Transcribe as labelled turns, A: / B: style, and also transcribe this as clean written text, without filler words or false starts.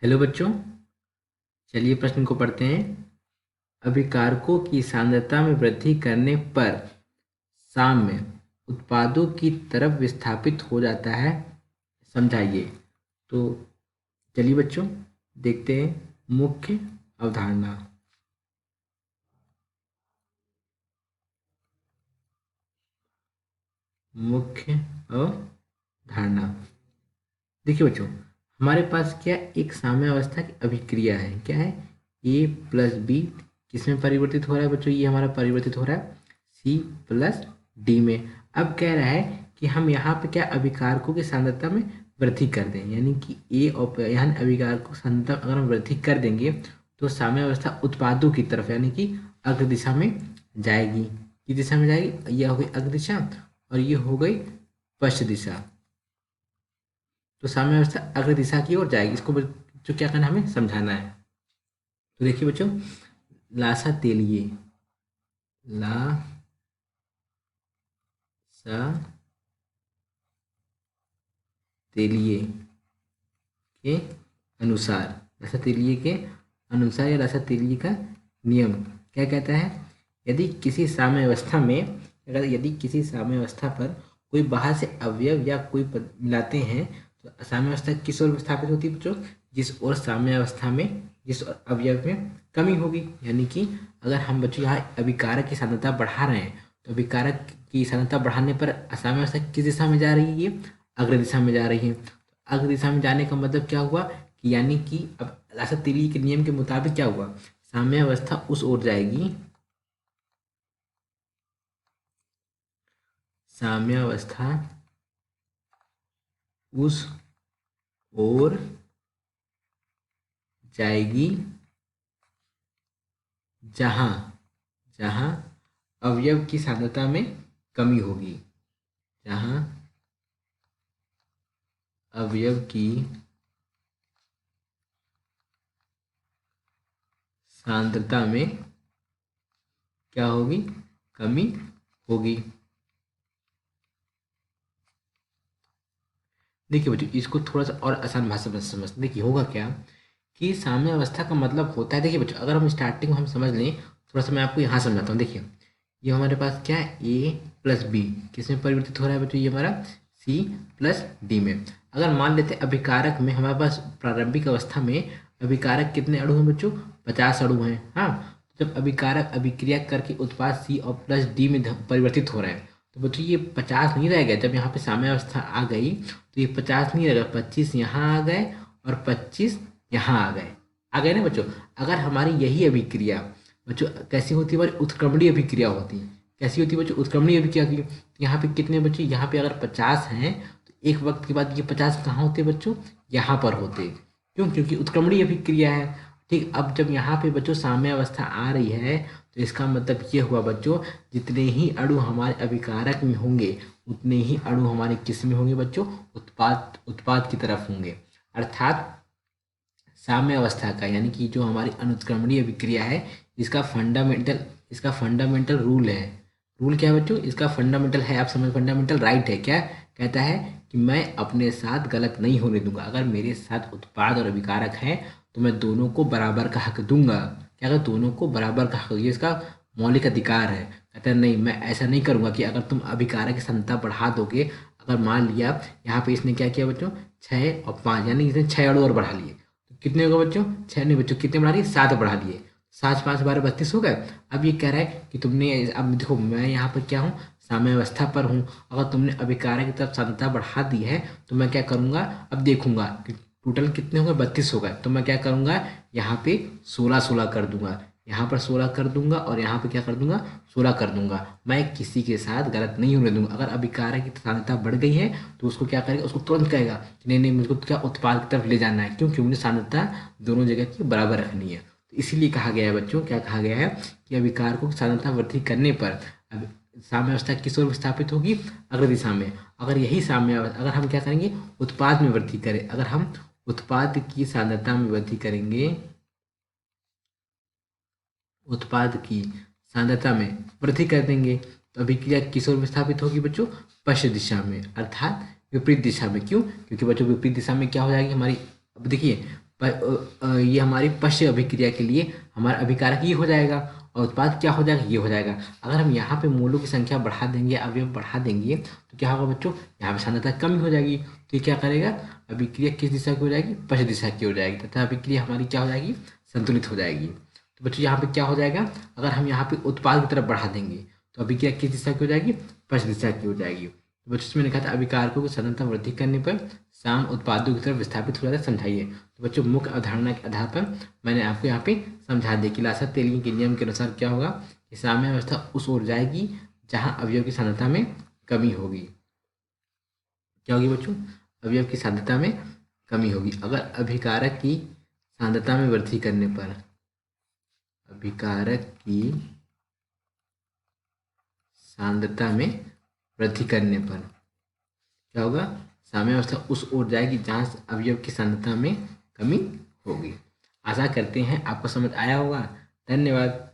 A: Hello बच्चों, चलिए प्रश्न को पढ़ते हैं। अभिकारकों की सांद्रता में वृद्धि करने पर साम्य उत्पादों की तरफ विस्थापित हो जाता है, समझाइए। तो चलिए बच्चों, देखते हैं मुख्य अवधारणा। मुख्य अवधारणा, देखिए बच्चों, हमारे पास क्या एक साम्य अवस्था की अभिक्रिया है। क्या है? ए प्लस बी किसमें परिवर्तित हो रहा है बच्चों? ये हमारा परिवर्तित हो रहा है सी प्लस डी में। अब कह रहा है कि हम यहाँ पे क्या अभिकारकों की सांद्रता में वृद्धि कर दें, यानी कि ए और यहाँ अभिकारकों की सांद्रता अगर हम वृद्धि कर देंगे तो साम्य अवस्था उत्पादों की तरफ यानी कि अग्र दिशा में जाएगी। किस दिशा में जाएगी? यह हो गई अग्र दिशा और ये हो गई पश्चिम दिशा। तो साम्य अवस्था अग्र दिशा की ओर जाएगी। इसको जो क्या करना है, हमें समझाना है। तो देखिए बच्चों, लासा तेलिए, ला सा तेलिए के अनुसार, लासा तेलिए के अनुसार या लासा तेलिए का नियम क्या कहता है? यदि किसी साम्य अवस्था में, अगर यदि किसी साम्य अवस्था पर कोई बाहर से अवयव या कोई मिलाते हैं तो साम्य अवस्था किस ओर स्थापित होती है बच्चों? जिस ओर साम्य अवस्था में, जिस अवयव में कमी होगी। यानी कि अगर हम बच्चों यहाँ अभिकारक की सांद्रता बढ़ा रहे हैं तो अभिकारक की सांद्रता बढ़ाने पर साम्य अवस्था किस दिशा में जा रही है? ये अग्र दिशा में जा रही है। अग्र दिशा में जाने का मतलब क्या हुआ कि यानी कि अब लासा तेली के नियम के मुताबिक क्या हुआ? साम्य अवस्था उस ओर जाएगी, साम्य अवस्था उस ओर जाएगी जहां जहां अवयव की सांद्रता में कमी होगी, जहां अवयव की सांद्रता में क्या होगी? कमी होगी। देखिए बच्चों, इसको थोड़ा सा और आसान भाषा में समझते। देखिए होगा क्या कि साम्य अवस्था का मतलब होता है, देखिए बच्चों अगर हम स्टार्टिंग में हम समझ लें, थोड़ा सा मैं आपको यहाँ समझाता हूँ। देखिए ये हमारे पास क्या है? ए प्लस बी किसमें परिवर्तित हो रहा है बच्चों? ये हमारा सी प्लस डी में। अगर मान लेते हैं अभिकारक में हमारे पास प्रारंभिक अवस्था में अभिकारक कितने अणु हैं बच्चों? 50 अणु हैं। हाँ, जब अभिकारक अभिक्रिया करके उत्पाद सी और प्लस डी में परिवर्तित हो रहा है तो बच्चों ये 50 नहीं रह गए। जब यहाँ पे साम्य अवस्था आ गई तो ये 50 नहीं रह गए, 25 यहाँ आ गए और 25 यहाँ आ गए ना बच्चों। अगर हमारी यही अभिक्रिया बच्चों कैसी होती है? हमारी उत्क्रमणीय अभिक्रिया होती है। कैसी होती है बच्चों? उत्क्रमणीय अभिक्रिया की। तो यहाँ पे कितने बच्चों? यहाँ पे अगर 50 हैं तो एक वक्त के बाद ये 50 कहाँ होते बच्चों? यहाँ पर होते। क्यों? क्योंकि उत्क्रमणीय अभिक्रिया है। ठीक, अब जब यहाँ पे बच्चों साम्य अवस्था आ रही है तो इसका मतलब ये हुआ बच्चों, जितने ही अणु हमारे अभिकारक में होंगे उतने ही अणु हमारे किस में होंगे बच्चों? उत्पाद उत्पाद की तरफ होंगे। अर्थात साम्य अवस्था का यानी कि जो हमारी अनुत्क्रमणीय अभिक्रिया है इसका फंडामेंटल रूल है। रूल क्या है बच्चों? इसका फंडामेंटल है, आप समझ, फंडामेंटल राइट है। क्या कहता है? कि मैं अपने साथ गलत नहीं होने दूंगा। अगर मेरे साथ उत्पाद और अभिकारक है तो मैं दोनों को बराबर का हक दूंगा। क्या? अगर दोनों को बराबर का हक, ये इसका मौलिक अधिकार है। कहता है नहीं, मैं ऐसा नहीं करूंगा कि अगर तुम अभिकारक की संख्या बढ़ा दोगे। अगर मान लिया यहाँ पे इसने क्या किया बच्चों? 6 और 5 यानी इसने 6 अणु और बढ़ा लिए तो कितने होगा बच्चों? 6 नहीं बच्चों, कितने बढ़ा लिए? 7 बढ़ा लिए। 7 5 12 32 हो गए। अब ये कह रहा है कि तुमने, अब देखो मैं यहाँ पर क्या हूँ? साम्य अवस्था पर हूँ। अगर तुमने अभिकारक की तरफ सांद्रता बढ़ा दी है तो मैं क्या करूँगा? अब देखूंगा कि टोटल कितने हो गए? 32 हो गए। तो मैं क्या करूँगा? यहाँ पे 16 16 कर दूंगा, यहाँ पर 16 कर दूंगा और यहाँ पे क्या कर दूंगा? 16 कर दूंगा। मैं किसी के साथ गलत नहीं होने दूंगा। अगर अभिकारक की सांद्रता बढ़ गई है तो उसको क्या करेगा? उसको तुरंत कहेगा कि नहीं नहीं, मुझको क्या उत्पाद की तरफ ले जाना है। क्यों? क्योंकि मुझे सांद्रता दोनों जगह की बराबर रखनी है। तो इसीलिए कहा गया है बच्चों, क्या कहा गया है? कि अभिकारकों की सांद्रता वृद्धि करने पर अब साम्य अवस्था किस ओर स्थापित होगी? अग्र दिशा में। अगर यही साम्य अगर हम क्या करेंगे? उत्पाद में वृद्धि करें, अगर हम उत्पाद की सांद्रता में वृद्धि करेंगे, उत्पाद की सांद्रता में वृद्धि कर देंगे तो अभिक्रिया किस ओर विस्थापित होगी बच्चों? पश्चिम दिशा में, अर्थात विपरीत दिशा में। क्यों? क्योंकि बच्चों विपरीत दिशा में क्या हो जाएगी हमारी? अब देखिए ये हमारी पश्य अभिक्रिया के लिए हमारा अभिकारक ये हो जाएगा और उत्पाद क्या हो जाएगा, ये हो जाएगा। अगर हम यहाँ पे मूलों की संख्या बढ़ा देंगे, अवयव बढ़ा देंगे, तो क्या होगा बच्चों, यहाँ पे सांद्रता कम हो जाएगी। तो ये क्या करेगा, अभिक्रिया किस दिशा की हो जाएगी, पश्य दिशा की हो जाएगी, तथा अभिक्रिया हमारी क्या हो जाएगी, संतुलित हो जाएगी। तो बच्चों यहाँ पे क्या हो जाएगा, अगर हम यहाँ पे उत्पाद की तरफ बढ़ा देंगे तो अभिक्रिया किस दिशा की हो जाएगी, पश्च दिशा की हो जाएगी। तो बच्चों इसमें लिखा था अभिकारकों की सांद्रता वृद्धि करने पर साम उत्पादों की तरफ विस्थापित हो जाता है, समझाइए। तो बच्चों मुख्य अवधारणा के आधार पर मैंने आपको यहाँ पे समझा दिया कि लासर-तेली के नियम के अनुसार क्या होगा कि साम्यावस्था उस ओर जाएगी जहाँ अवयव की सांद्रता में कमी होगी। क्या होगी बच्चों, अवयव की सांद्रता में कमी होगी। अगर अभिकारक की सांद्रता में वृद्धि करने पर, अभिकारक की सांद्रता में वृद्धि करने पर क्या होगा, साम्यावस्था उस ओर जाएगी जहाँ अवयव की सांद्रता में कमी होगी। आशा करते हैं आपको समझ आया होगा। धन्यवाद।